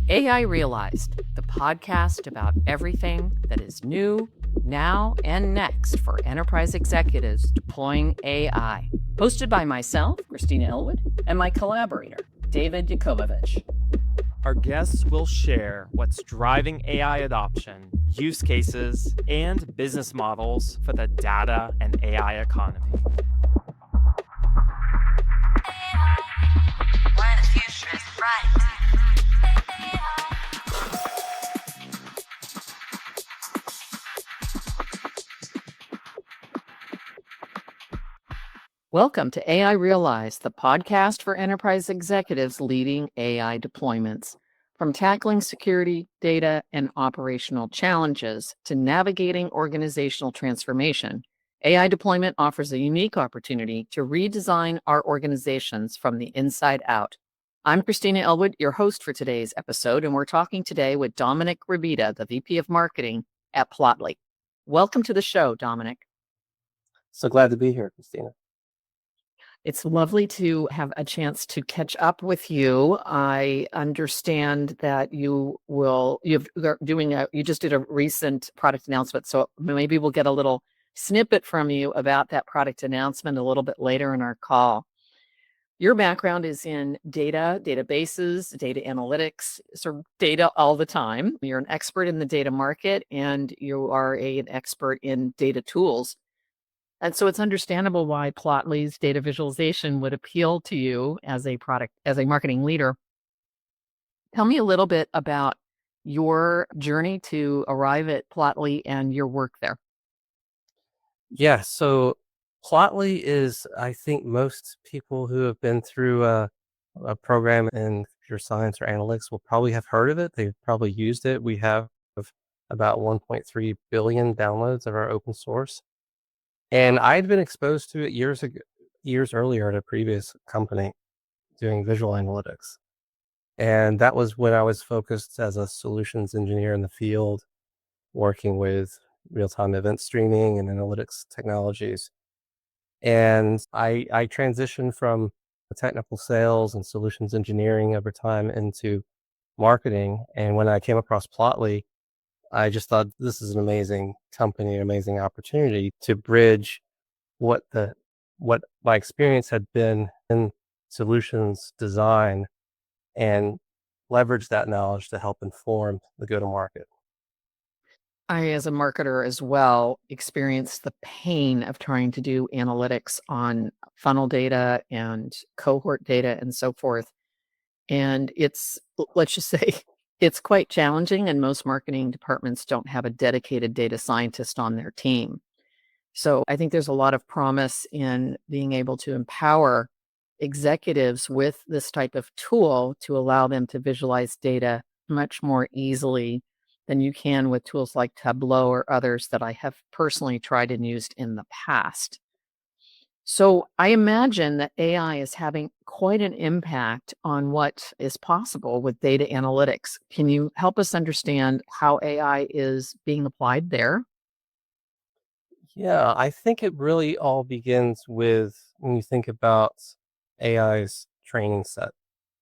AI Realized, the podcast about everything that is new, now, and next for enterprise executives deploying AI. Hosted by myself, Christina Elwood, and my collaborator, David Yakovovich. Our guests will share what's driving AI adoption, use cases, and business models for the data and AI economy. Why the future is bright. Welcome to AI Realized, the podcast for enterprise executives leading AI deployments. From tackling security, data, and operational challenges to navigating organizational transformation, AI deployment offers a unique opportunity to redesign our organizations from the inside out. I'm Christina Elwood, your host for today's episode, and we're talking today with Domenic Ravita, the VP of Marketing at Plotly. Welcome to the show, Domenic. So glad to be here, Christina. It's lovely to have a chance to catch up with you. I understand that you just did a recent product announcement, so maybe we'll get a little snippet from you about that product announcement a little bit later in our call. Your background is in data, databases, data analytics, sort of data all the time. You're an expert in the data market, and you are an expert in data tools. And so it's understandable why Plotly's data visualization would appeal to you as a marketing leader. Tell me a little bit about your journey to arrive at Plotly and your work there. Yeah, so Plotly is, I think most people who have been through a program in computer science or analytics will probably have heard of it. They've probably used it. We have about 1.3 billion downloads of our open source. And I'd been exposed to it years earlier at a previous company doing visual analytics. And that was when I was focused as a solutions engineer in the field, working with real-time event streaming and analytics technologies. And I transitioned from technical sales and solutions engineering over time into marketing. And when I came across Plotly, I just thought this is an amazing company, an amazing opportunity to bridge what my experience had been in solutions design and leverage that knowledge to help inform the go-to-market. I, as a marketer as well, experienced the pain of trying to do analytics on funnel data and cohort data and so forth. And let's just say, it's quite challenging, and most marketing departments don't have a dedicated data scientist on their team. So I think there's a lot of promise in being able to empower executives with this type of tool to allow them to visualize data much more easily than you can with tools like Tableau or others that I have personally tried and used in the past. So I imagine that AI is having quite an impact on what is possible with data analytics. Can you help us understand how AI is being applied there? Yeah, I think it really all begins with when you think about AI's training set,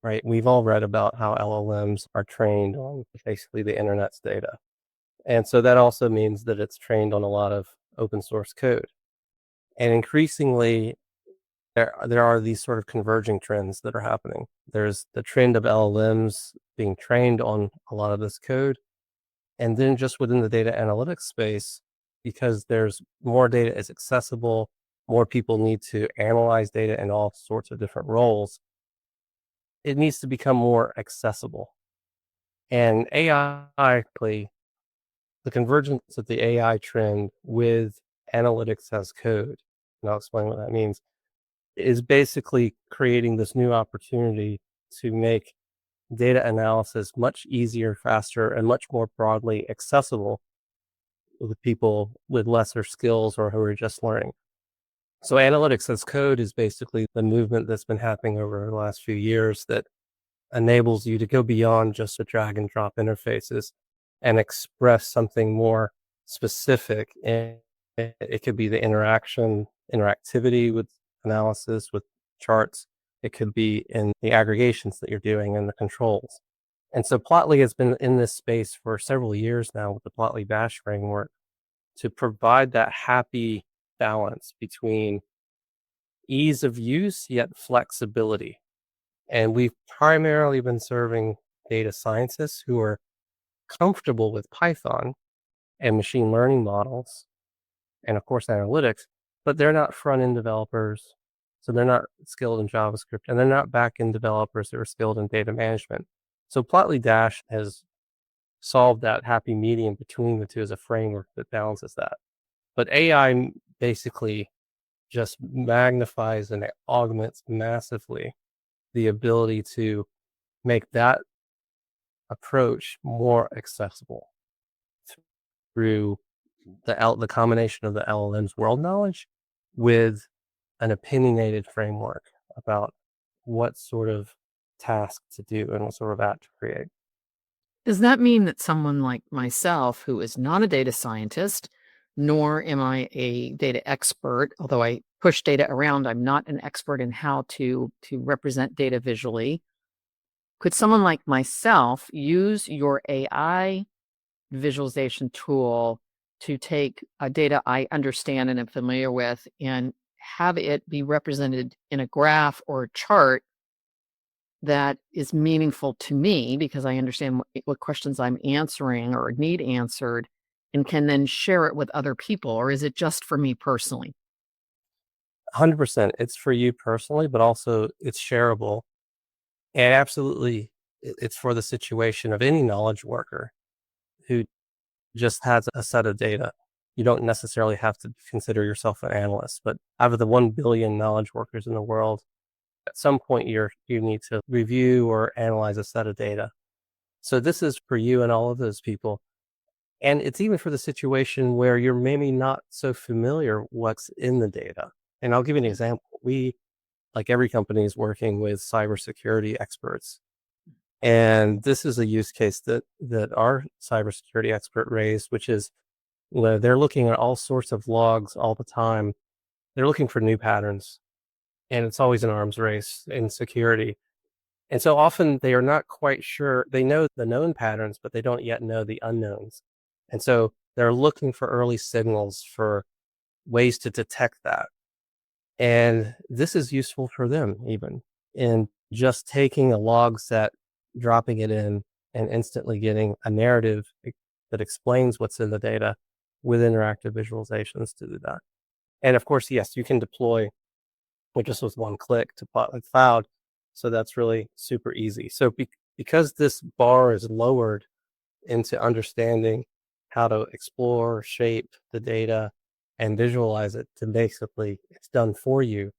right? We've all read about how LLMs are trained on basically the internet's data. And so that also means that it's trained on a lot of open source code. And increasingly, there are these sort of converging trends that are happening. There's the trend of LLMs being trained on a lot of this code. And then just within the data analytics space, because there's more data is accessible, more people need to analyze data in all sorts of different roles, it needs to become more accessible. And AI, the convergence of the AI trend with analytics as code, and I'll explain what that means, is basically creating this new opportunity to make data analysis much easier, faster, and much more broadly accessible with people with lesser skills or who are just learning. So analytics as code is basically the movement that's been happening over the last few years that enables you to go beyond just the drag and drop interfaces and express something more specific. And it could be the interactivity with analysis, with charts. It could be in the aggregations that you're doing and the controls. And so Plotly has been in this space for several years now with the Plotly Bash framework to provide that happy balance between ease of use yet flexibility. And we've primarily been serving data scientists who are comfortable with Python and machine learning models and, of course, analytics, but they're not front end developers. So they're not skilled in JavaScript, and they're not back end developers that are skilled in data management. So Plotly Dash has solved that happy medium between the two as a framework that balances that. But AI basically just magnifies and augments massively the ability to make that approach more accessible through the combination of the LLM's world knowledge with an opinionated framework about what sort of task to do and what sort of app to create. Does that mean that someone like myself, who is not a data scientist, nor am I a data expert, although I push data around, I'm not an expert in how to represent data visually. Could someone like myself use your AI visualization tool to take data I understand and am familiar with and have it be represented in a graph or a chart that is meaningful to me because I understand what questions I'm answering or need answered, and can then share it with other people? Or is it just for me personally? 100%. It's for you personally, but also it's shareable. And absolutely, it's for the situation of any knowledge worker who just has a set of data. You don't necessarily have to consider yourself an analyst, but out of the 1 billion knowledge workers in the world, at some point you need to review or analyze a set of data. So this is for you and all of those people. And it's even for the situation where you're maybe not so familiar what's in the data. And I'll give you an example. We, like every company, is working with cybersecurity experts. And this is a use case that our cybersecurity expert raised, which is they're looking at all sorts of logs all the time. They're looking for new patterns. And it's always an arms race in security. And so often they are not quite sure. They know the known patterns, but they don't yet know the unknowns. And so they're looking for early signals for ways to detect that. And this is useful for them even in just taking a log set, dropping it in, and instantly getting a narrative that explains what's in the data with interactive visualizations to do that. And of course, yes, you can deploy with just with one click to Plotly Cloud. So that's really super easy. So because this bar is lowered into understanding how to explore, shape the data, and visualize it to basically it's done for you,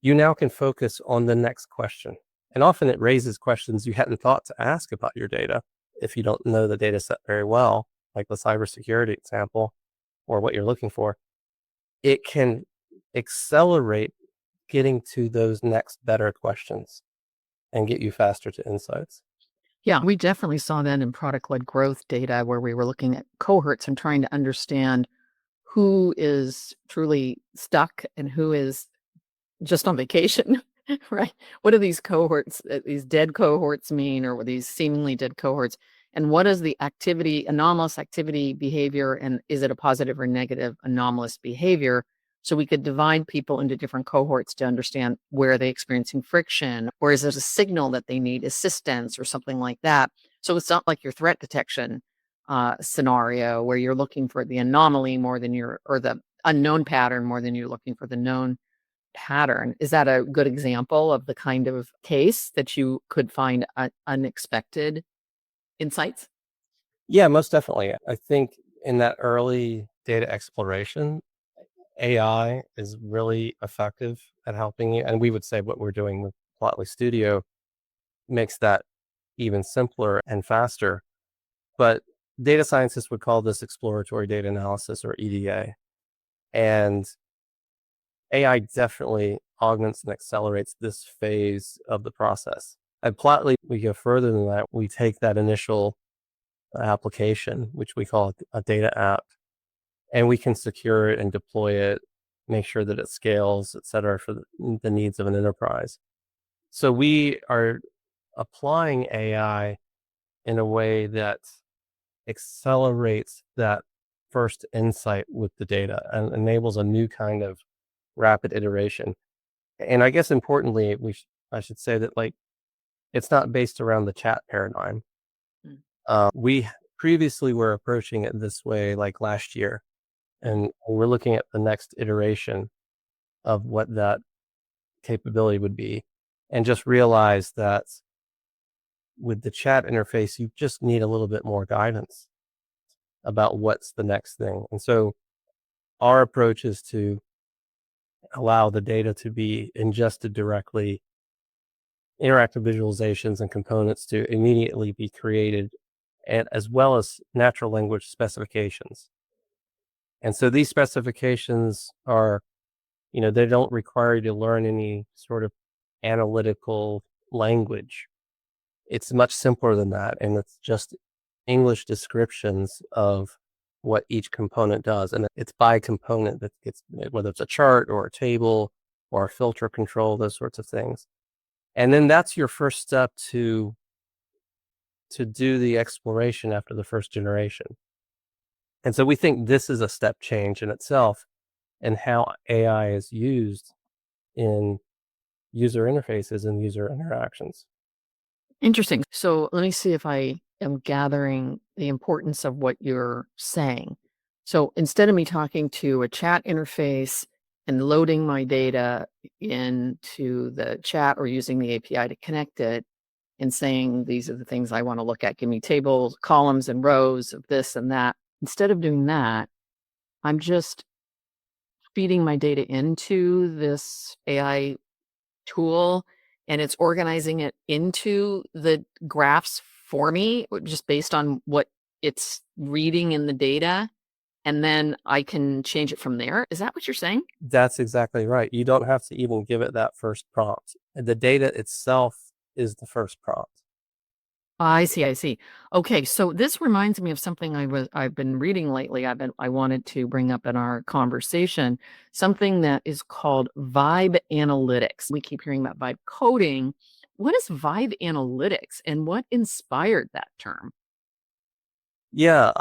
you now can focus on the next question. And often it raises questions you hadn't thought to ask about your data if you don't know the data set very well, like the cybersecurity example or what you're looking for. It can accelerate getting to those next better questions and get you faster to insights. Yeah, we definitely saw that in product-led growth data where we were looking at cohorts and trying to understand who is truly stuck and who is just on vacation, right? What do these cohorts, these dead cohorts mean, or these seemingly dead cohorts? And what is the activity, anomalous activity behavior, and is it a positive or negative anomalous behavior? So we could divide people into different cohorts to understand where are they experiencing friction, or is it a signal that they need assistance or something like that? So it's not like your threat detection scenario where you're looking for the anomaly more than or the unknown pattern more than you're looking for the known pattern. Is that a good example of the kind of case that you could find unexpected insights? Yeah, most definitely. I think in that early data exploration, AI is really effective at helping you. And we would say what we're doing with Plotly Studio makes that even simpler and faster. But data scientists would call this exploratory data analysis or EDA. And AI definitely augments and accelerates this phase of the process. At Plotly, we go further than that. We take that initial application, which we call a data app, and we can secure it and deploy it, make sure that it scales, et cetera, for the needs of an enterprise. So we are applying AI in a way that accelerates that first insight with the data and enables a new kind of rapid iteration. And I guess importantly, I should say that like it's not based around the chat paradigm. Mm. We previously were approaching it this way, like last year, and we're looking at the next iteration of what that capability would be, and just realize that with the chat interface, you just need a little bit more guidance about what's the next thing. And so our approach is to allow the data to be ingested directly, interactive visualizations and components to immediately be created, and as well as natural language specifications. And so these specifications are, they don't require you to learn any sort of analytical language. It's much simpler than that. And it's just English descriptions of what each component does. And it's by component that gets, whether it's a chart or a table or a filter control, those sorts of things. And then that's your first step to do the exploration after the first generation. And so we think this is a step change in itself and how AI is used in user interfaces and user interactions. Interesting. So let me see if I am gathering the importance of what you're saying. So instead of me talking to a chat interface and loading my data into the chat or using the API to connect it and saying, these are the things I want to look at, give me tables, columns, and rows of this and that. Instead of doing that, I'm just feeding my data into this AI tool and it's organizing it into the graphs for me just based on what it's reading in the data. And then I can change it from there. Is that what you're saying? That's exactly right. You don't have to even give it that first prompt. The data itself is the first prompt. I see. I see. Okay, so this reminds me of something I've been reading lately. I wanted to bring up in our conversation something that is called vibe analytics. We keep hearing about vibe coding. What is vibe analytics and what inspired that term? Yeah,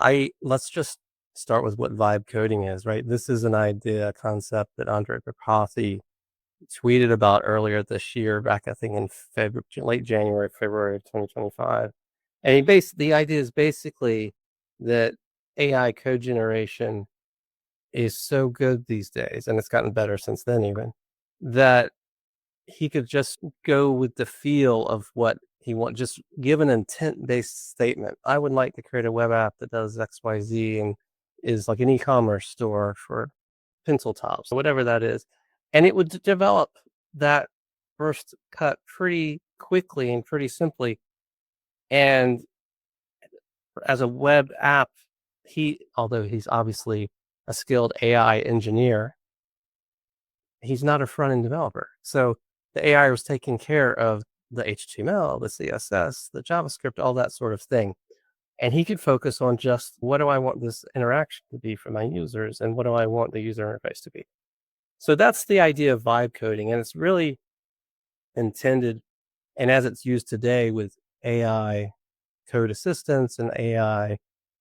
let's just start with what vibe coding is, right? This is an idea, a concept that Andre Prapathy tweeted about earlier this year, back I think in late January, February of 2025. And the idea is basically that AI code generation is so good these days, and it's gotten better since then even, that he could just go with the feel of what he wants, just give an intent-based statement. I would like to create a web app that does XYZ and is like an e-commerce store for pencil tops, whatever that is. And it would develop that first cut pretty quickly and pretty simply. And as a web app, although he's obviously a skilled AI engineer, he's not a front end developer. So the AI was taking care of the HTML, the CSS, the JavaScript, all that sort of thing. And he could focus on just what do I want this interaction to be for my users and what do I want the user interface to be. So that's the idea of vibe coding. And it's really intended, and as it's used today with AI code assistants and AI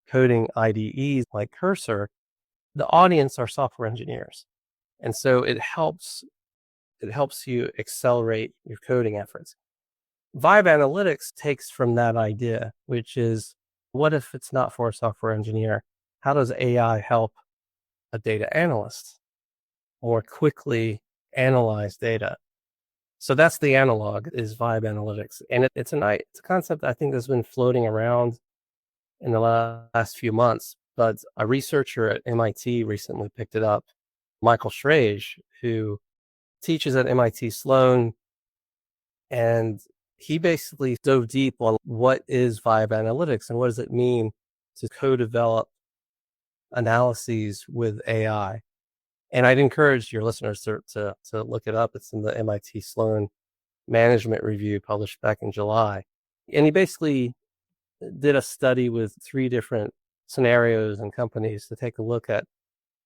coding IDEs like Cursor, the audience are software engineers. And so it helps you accelerate your coding efforts. Vibe analytics takes from that idea, which is, what if it's not for a software engineer? How does AI help a data analyst more quickly analyze data? So that's the analog, is vibe analytics. And it's a concept I think that's been floating around in the last few months, but a researcher at MIT recently picked it up, Michael Schrage, who teaches at MIT Sloan, and he basically dove deep on what is vibe analytics and what does it mean to co-develop analyses with AI. And I'd encourage your listeners to look it up. It's in the MIT Sloan Management Review published back in July. And he basically did a study with 3 different scenarios and companies to take a look at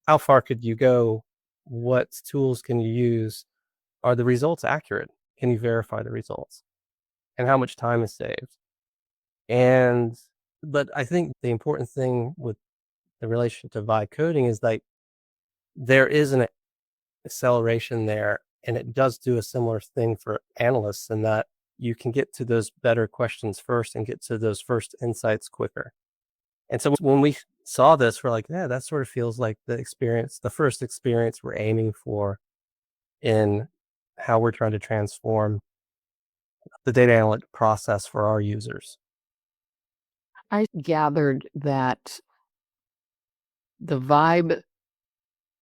how far could you go, what tools can you use, are the results accurate, Can you verify the results? And how much time is saved? But I think the important thing with the relation to vibe coding is like there is an acceleration there, and it does do a similar thing for analysts in that you can get to those better questions first and get to those first insights quicker. And so when we saw this, we're like, yeah, that sort of feels like the first experience we're aiming for in how we're trying to transform the data analytic process for our users. I gathered that the vibe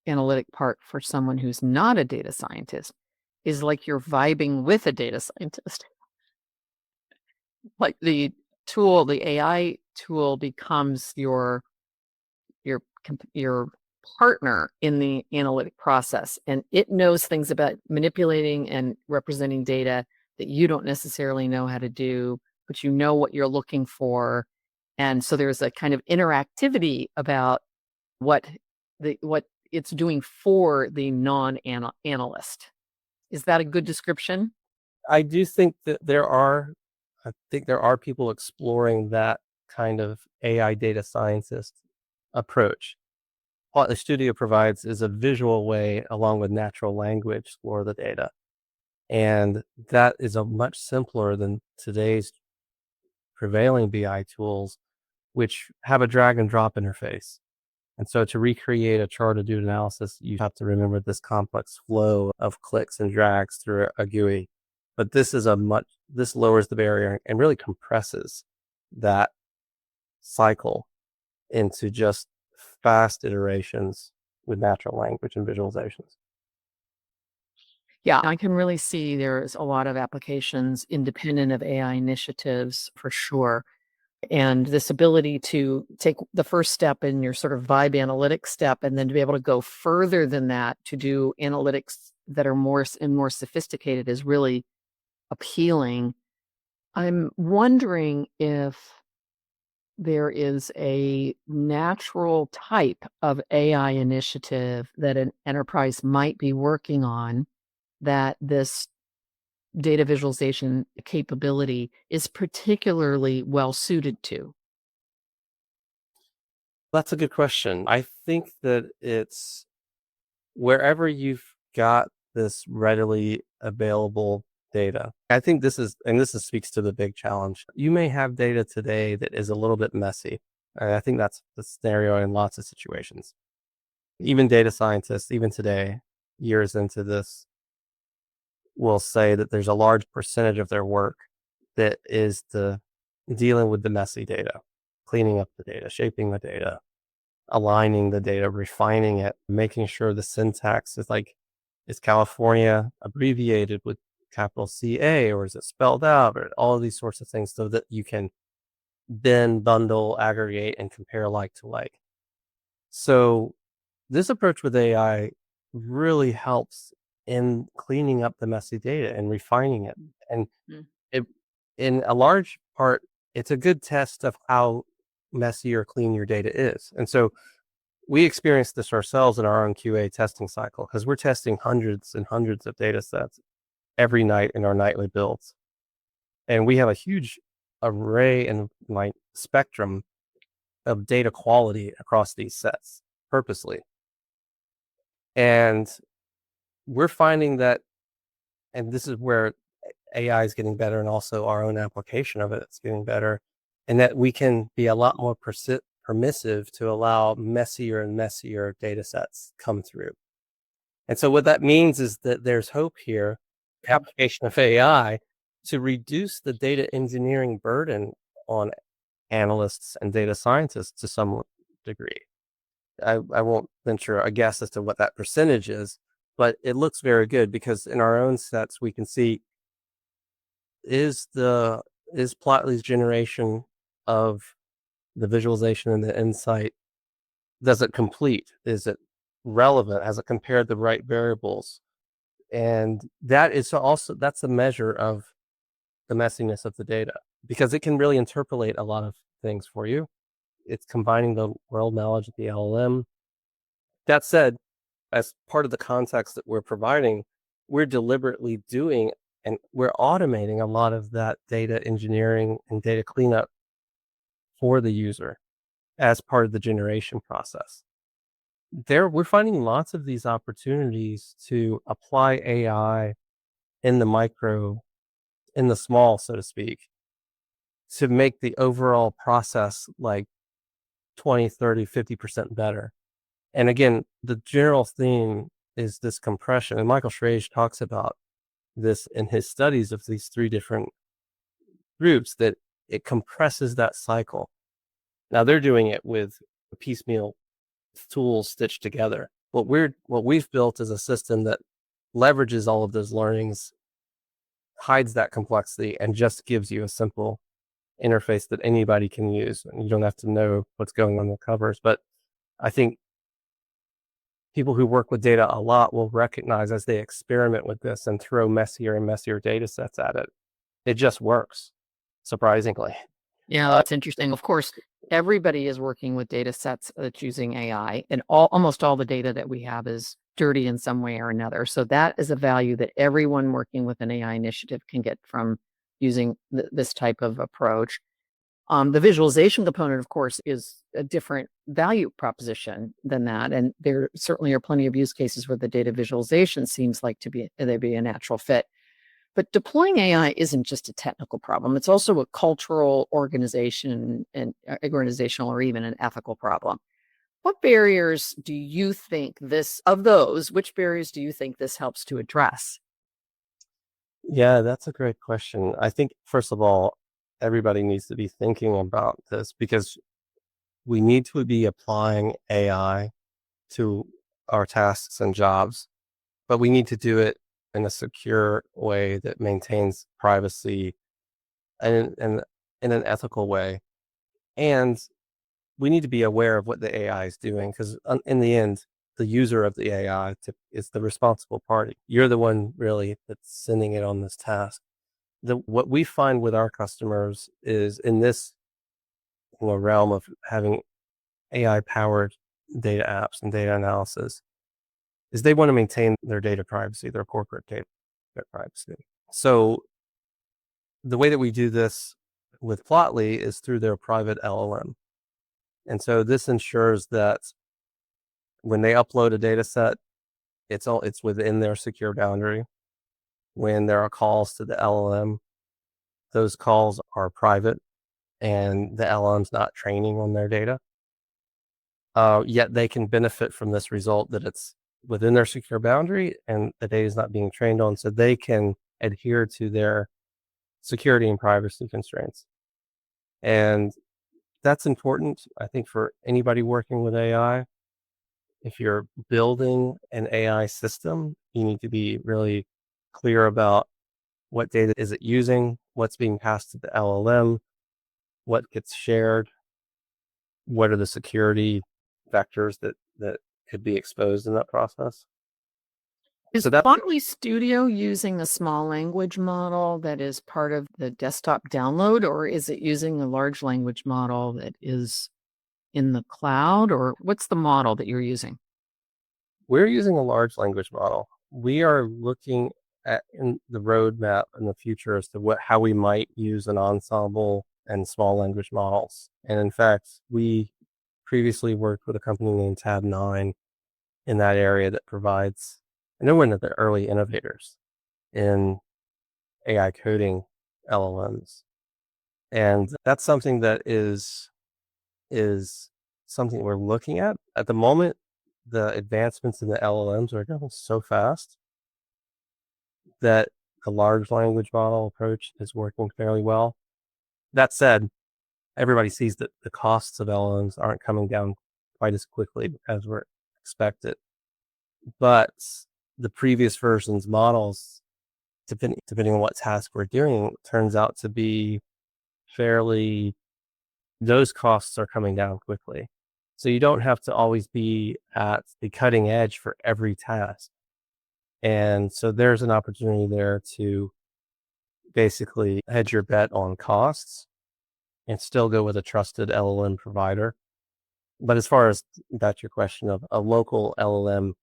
analytic part for someone who's not a data scientist is like you're vibing with a data scientist. Like the AI tool becomes your partner in the analytic process, and it knows things about manipulating and representing data that you don't necessarily know how to do, but you know what you're looking for. And so there's a kind of interactivity about what it's doing for the non-analyst. Is that a good description? I do think that I think there are people exploring that kind of AI data scientist approach. What the studio provides is a visual way, along with natural language, to explore the data. And that is a much simpler than today's prevailing BI tools, which have a drag and drop interface. And so to recreate a chart or do analysis, you have to remember this complex flow of clicks and drags through a GUI. But this lowers the barrier and really compresses that cycle into just fast iterations with natural language and visualizations. Yeah, I can really see there's a lot of applications independent of AI initiatives for sure. And this ability to take the first step in your sort of vibe analytics step, and then to be able to go further than that to do analytics that are more sophisticated is really appealing. I'm wondering if there is a natural type of AI initiative that an enterprise might be working on that this data visualization capability is particularly well suited to. That's a good question. I think that it's wherever you've got this readily available data. I think speaks to the big challenge. You may have data today that is a little bit messy. And I think that's the scenario in lots of situations. Even data scientists, even today, years into this, will say that there's a large percentage of their work that is dealing with the messy data, cleaning up the data, shaping the data, aligning the data, refining it, making sure the syntax is California abbreviated with capital CA, or is it spelled out, or all of these sorts of things, so that you can then bundle, aggregate, and compare like to like. So this approach with AI really helps in cleaning up the messy data and refining it. And Mm. it, in a large part, it's a good test of how messy or clean your data is. And so we experience this ourselves in our own QA testing cycle, because we're testing hundreds and hundreds of data sets every night in our nightly builds. And we have a huge array and spectrum of data quality across these sets purposely. And we're finding that, and this is where AI is getting better, and also our own application of it is getting better, and that we can be a lot more permissive to allow messier and messier data sets come through. And so what that means is that there's hope here, application of AI, to reduce the data engineering burden on analysts and data scientists to some degree. I won't venture a guess as to what that percentage is, but it looks very good, because in our own sets we can see, is Plotly's generation of the visualization and the insight, does it complete? Is it relevant? Has it compared the right variables? And that's a measure of the messiness of the data, because it can really interpolate a lot of things for you. It's combining the world knowledge of the LLM. That said, as part of the context that we're providing, we're deliberately doing And we're automating a lot of that data engineering and data cleanup for the user as part of the generation process. We're finding lots of these opportunities to apply AI in the small, so to speak, to make the overall process like 20, 30, 50% better. And again, the general theme is this compression. And Michael Schrage talks about this in his studies of these 3 different groups, that it compresses that cycle. Now they're doing it with piecemeal tools stitched together. What we've built is a system that leverages all of those learnings, hides that complexity, and just gives you a simple interface that anybody can use. And you don't have to know what's going on in the covers. But I think people who work with data a lot will recognize, as they experiment with this and throw messier and messier data sets at it, it just works, surprisingly. Yeah, that's interesting. Of course, everybody is working with data sets that's using AI, and almost all the data that we have is dirty in some way or another. So that is a value that everyone working with an AI initiative can get from using this type of approach. The visualization component, of course, is a different value proposition than that. And there certainly are plenty of use cases where the data visualization seems like they'd be a natural fit. But deploying AI isn't just a technical problem. It's also a cultural, organizational, or even an ethical problem. What barriers do you think which barriers do you think this helps to address? Yeah, that's a great question. I think, first of all, everybody needs to be thinking about this, because we need to be applying AI to our tasks and jobs, but we need to do it in a secure way that maintains privacy, and in an ethical way. And we need to be aware of what the AI is doing, because in the end, the user of the AI is the responsible party. You're the one really that's sending it on this task. What we find with our customers is, in this realm of having AI powered data apps and data analysis, is they want to maintain their data privacy, their corporate data privacy. So the way that we do this with Plotly is through their private LLM. And so this ensures that when they upload a data set, it's within their secure boundary. When there are calls to the LLM, those calls are private, and the LLM's not training on their data. Yet they can benefit from this result, that it's within their secure boundary and the data is not being trained on, so they can adhere to their security and privacy constraints. And that's important, I think, for anybody working with AI. If you're building an AI system, you need to be really clear about what data is it using, what's being passed to the LLM, what gets shared, what are the security vectors that could be exposed in that process. Is Plotly Studio using the small language model that is part of the desktop download, or is it using a large language model that is in the cloud, or what's the model that you're using? We're using a large language model. We are looking at in the roadmap in the future as to how we might use an ensemble and small language models. And in fact, we previously worked with a company named Tab9 in that area that provides, and they're one of the early innovators in AI coding LLMs. And that's something that is something we're looking at. At the moment, the advancements in the LLMs are going so fast that the large language model approach is working fairly well. That said, everybody sees that the costs of LLMs aren't coming down quite as quickly as were expected. But the previous versions models, depending on what task we're doing, turns out to be those costs are coming down quickly. So you don't have to always be at the cutting edge for every task. And so there's an opportunity there to basically hedge your bet on costs and still go with a trusted LLM provider. But as far as that's your question of a local LLM,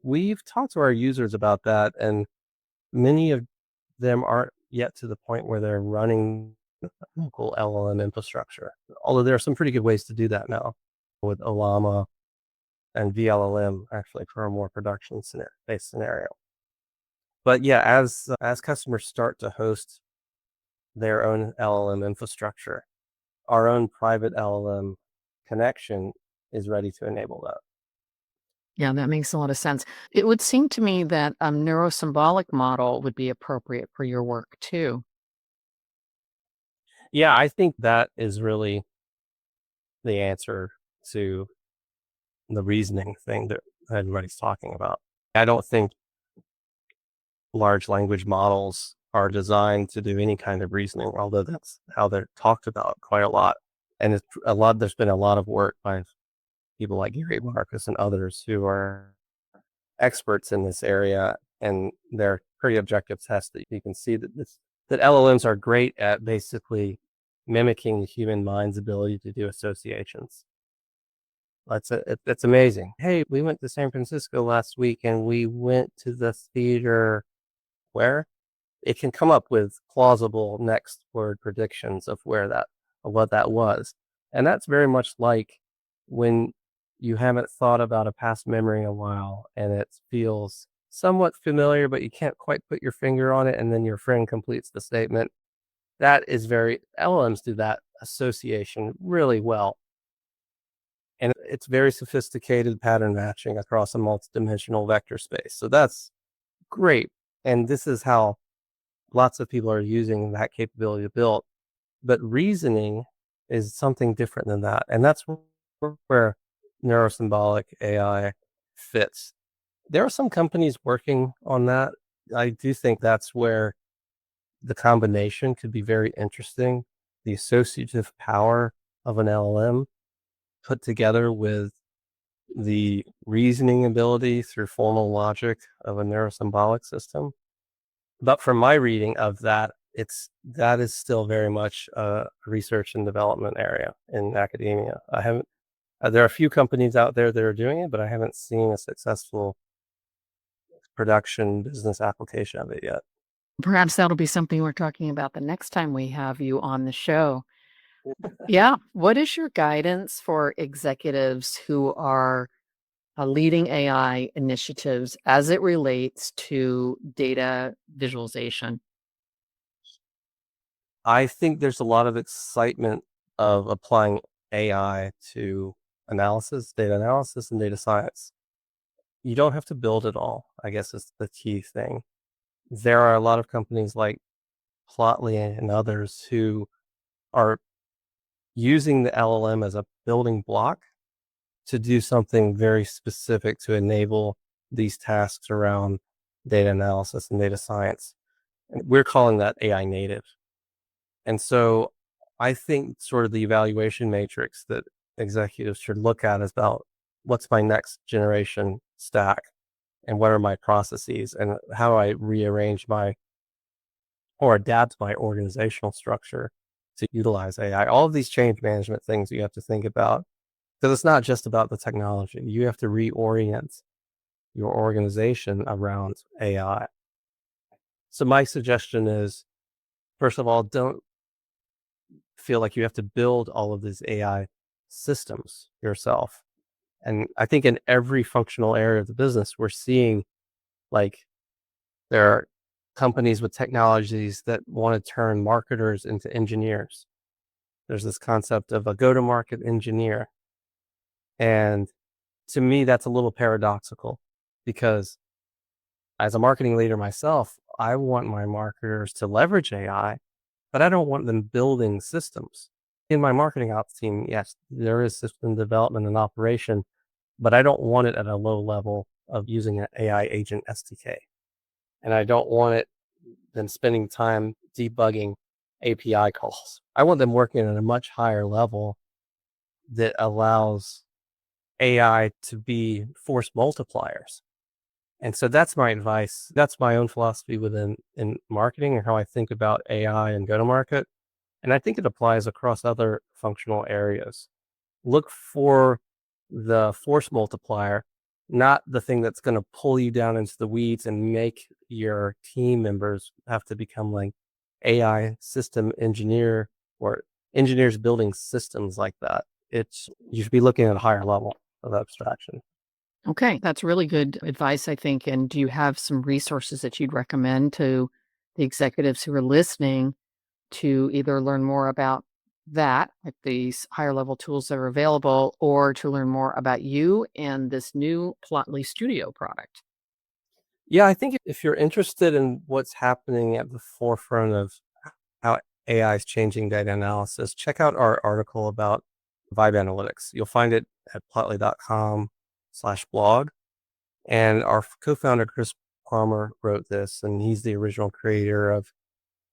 we've talked to our users about that, and many of them aren't yet to the point where they're running local LLM infrastructure. Although there are some pretty good ways to do that now with Olama and VLLM actually for a more production based scenario. But yeah, as customers start to host their own LLM infrastructure, our own private LLM connection is ready to enable that. Yeah, that makes a lot of sense. It would seem to me that a neurosymbolic model would be appropriate for your work too. Yeah, I think that is really the answer to the reasoning thing that everybody's talking about. I don't think large language models are designed to do any kind of reasoning, although that's how they're talked about quite a lot. And there's been a lot of work by people like Gary Marcus and others who are experts in this area, and they're pretty objective tests that you can see that LLMs are great at basically mimicking the human mind's ability to do associations. It's amazing. Hey, we went to San Francisco last week and we went to the theater where it can come up with plausible next word predictions of what that was. And that's very much like when you haven't thought about a past memory in a while and it feels somewhat familiar, but you can't quite put your finger on it. And then your friend completes the statement. LLMs do that association really well. And it's very sophisticated pattern matching across a multidimensional vector space. So that's great. And this is how lots of people are using that capability to build. But reasoning is something different than that. And that's where neurosymbolic AI fits. There are some companies working on that. I do think that's where the combination could be very interesting. The associative power of an LLM put together with the reasoning ability through formal logic of a neurosymbolic system. But from my reading of that, that is still very much a research and development area in academia. There are a few companies out there that are doing it, but I haven't seen a successful production business application of it yet. Perhaps that'll be something we're talking about the next time we have you on the show. Yeah. What is your guidance for executives who are leading AI initiatives as it relates to data visualization? I think there's a lot of excitement of applying AI to data analysis and data science. You don't have to build it all, I guess is the key thing. There are a lot of companies like Plotly and others who are using the LLM as a building block to do something very specific to enable these tasks around data analysis and data science. And we're calling that AI native. And so I think sort of the evaluation matrix that executives should look at is about what's my next generation stack and what are my processes and how do I rearrange or adapt my organizational structure to utilize AI. All of these change management things you have to think about, because it's not just about the technology. You have to reorient your organization around AI. So my suggestion is, first of all, don't feel like you have to build all of these AI systems yourself. And I think in every functional area of the business, we're seeing like there are companies with technologies that want to turn marketers into engineers. There's this concept of a go-to-market engineer. And to me, that's a little paradoxical because as a marketing leader myself, I want my marketers to leverage AI, but I don't want them building systems. In my marketing ops team, yes, there is system development and operation, but I don't want it at a low level of using an AI agent SDK. And I don't want them spending time debugging API calls. I want them working at a much higher level that allows AI to be force multipliers. And so that's my advice. That's my own philosophy in marketing and how I think about AI and go-to-market. And I think it applies across other functional areas. Look for the force multiplier, not the thing that's going to pull you down into the weeds and make your team members have to become like AI system engineer or engineers building systems like that. You should be looking at a higher level of abstraction. Okay, that's really good advice, I think. And do you have some resources that you'd recommend to the executives who are listening to either learn more about that, like these higher level tools that are available, or to learn more about you and this new Plotly Studio product? Yeah, I think if you're interested in what's happening at the forefront of how AI is changing data analysis, check out our article about Vibe Analytics. You'll find it at plotly.com/blog. And our co-founder, Chris Palmer, wrote this, and he's the original creator of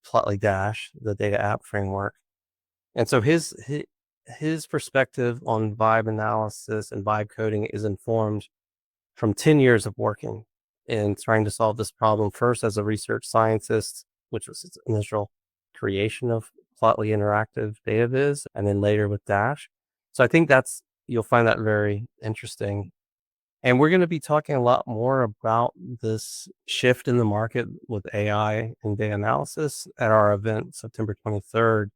Plotly Dash, the data app framework. And so his perspective on vibe analysis and vibe coding is informed from 10 years of working in trying to solve this problem, first as a research scientist, which was his initial creation of Plotly Interactive Data Viz, and then later with Dash. So I think you'll find that very interesting. And we're going to be talking a lot more about this shift in the market with AI and data analysis at our event, September 23rd,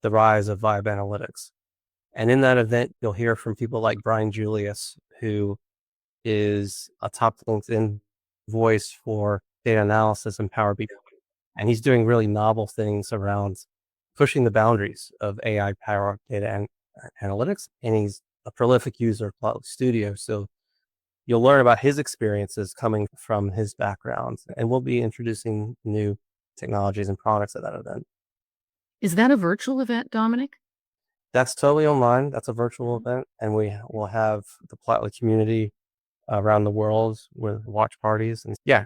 The Rise of Vibe Analytics. And in that event, you'll hear from people like Brian Julius, who is a top LinkedIn voice for data analysis and Power BI. And he's doing really novel things around pushing the boundaries of AI powered data analytics. And he's a prolific user of Plotly Studio. So you'll learn about his experiences coming from his background. And we'll be introducing new technologies and products at that event. Is that a virtual event, Dominic? That's totally online. That's a virtual event. And we will have the Plotly community around the world with watch parties. And yeah,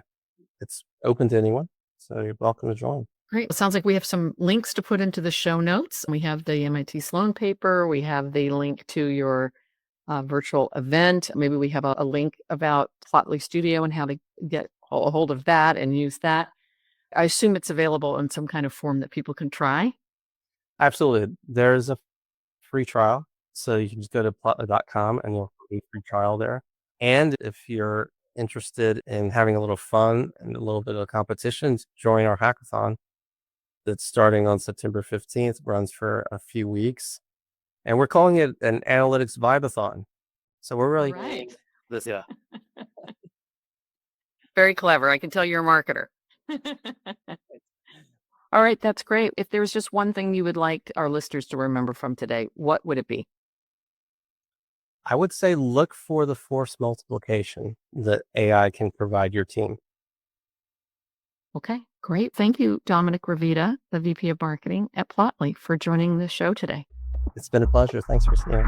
it's open to anyone. So you're welcome to join. Great. It sounds like we have some links to put into the show notes. We have the MIT Sloan paper. We have the link to your virtual event. Maybe we have a link about Plotly Studio and how to get a hold of that and use that. I assume it's available in some kind of form that people can try. Absolutely. There's a free trial. So you can just go to plotly.com and you'll see a free trial there. And if you're interested in having a little fun and a little bit of competition, join our hackathon that's starting on September 15th, runs for a few weeks. And we're calling it an analytics vibe-a-thon. So we're really Right. this, yeah. Very clever. I can tell you're a marketer. All right, that's great. If there's just one thing you would like our listeners to remember from today, what would it be? I would say look for the force multiplication that AI can provide your team. Okay, great. Thank you, Domenic Ravita, the VP of Marketing at Plotly, for joining the show today. It's been a pleasure. Thanks for seeing.